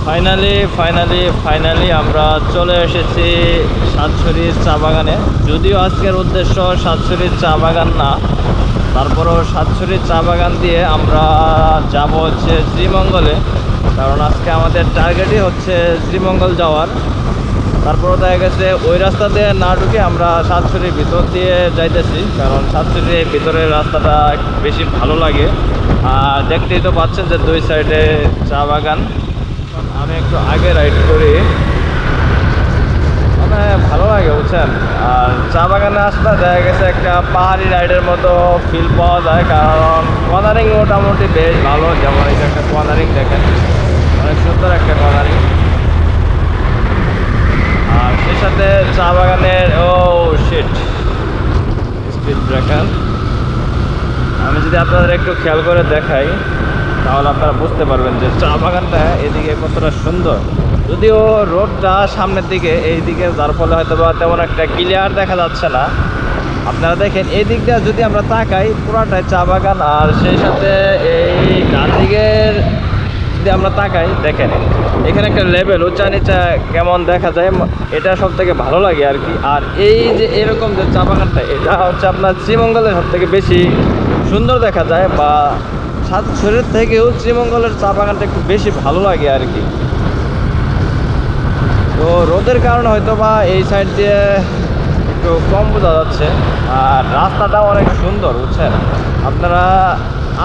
Finally আমরা চলে এসেছি সাতছড়ির চা বাগানে। যদিও আজকের উদ্দেশ্য সাতছড়ির চা বাগান না, তারপরও সাতছড়ির চা বাগান দিয়ে আমরা যাব হচ্ছে শ্রীমঙ্গলে, কারণ আজকে আমাদের টার্গেটই হচ্ছে শ্রীমঙ্গল যাওয়ার। তারপরও দেখা গেছে ওই রাস্তা দিয়ে না ঢুকে আমরা সাতছড়ির ভিতর দিয়ে যাইতেছি, কারণ সাতছড়ির ভিতরের রাস্তাটা বেশি ভালো লাগে। আর দেখতেই তো পাচ্ছেন যে দুই সাইডে চা বাগান। আমি একটু আগে রাইড করি, মানে ভালো লাগে বুঝছেন। আর চা বাগানে আসলে দেখা গেছে একটা পাহাড়ি রাইডের মতো ফিল পাওয়া যায়, কারণ কর্নারিং মোটামুটি বেশ ভালো। যেমন এই যে একটা কর্নারিং দেখেন, অনেক সুন্দর একটা কর্নারিং। আর সেই সাথে চা বাগানের স্পিড ব্রেকার আমি যদি আপনাদের একটু খেয়াল করে দেখাই তাহলে আপনারা বুঝতে পারবেন যে চা বাগানটা এদিকে কতটা সুন্দর। যদিও রোডটা সামনের দিকে এইদিকে, যার ফলে হয়তো বা তেমন একটা ক্লিয়ার দেখা যাচ্ছে না। আপনারা দেখেন এই দিকটা যদি আমরা তাকাই পুরাটাই চা বাগান, আর সেই সাথে এই ডান দিকের যদি আমরা তাকাই দেখেন এখানে একটা লেভেল উঁচা নিচা কেমন দেখা যায়, এটা সব থেকে ভালো লাগে আর কি। আর এই যে এরকম যে চা বাগানটা, এটা হচ্ছে আপনার শ্রীমঙ্গলের সব থেকে বেশি সুন্দর দেখা যায়, বা সাতছড়ির থেকেও শ্রীমঙ্গলের চা বাগানটা একটু বেশি ভালো লাগে আর কি। তো রোদের কারণে হয়তো বা এই সাইড দিয়ে একটু কম বোঝা যাচ্ছে। আর রাস্তাটাও অনেক সুন্দর বুঝছেন। আপনারা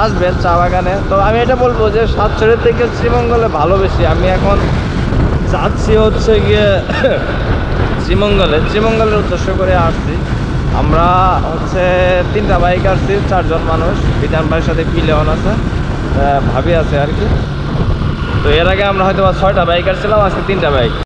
আসবেন চা বাগানে। তো আমি এটা বলবো যে সাতছড়ির থেকে শ্রীমঙ্গলে ভালো বেশি। আমি এখন যাচ্ছি হচ্ছে গিয়ে শ্রীমঙ্গলের উদ্দেশ্য করে আসছি। আমরা হচ্ছে 3টা বাইক আসছি, 4 জন মানুষ। বিধান ভাইয়ের সাথে পিলেওয়ান আছে, ভাবি আছে আর কি। তো এর আগে আমরা হয়তো 6টা বাইক আসছিলাম, আজকে 3টা বাইক।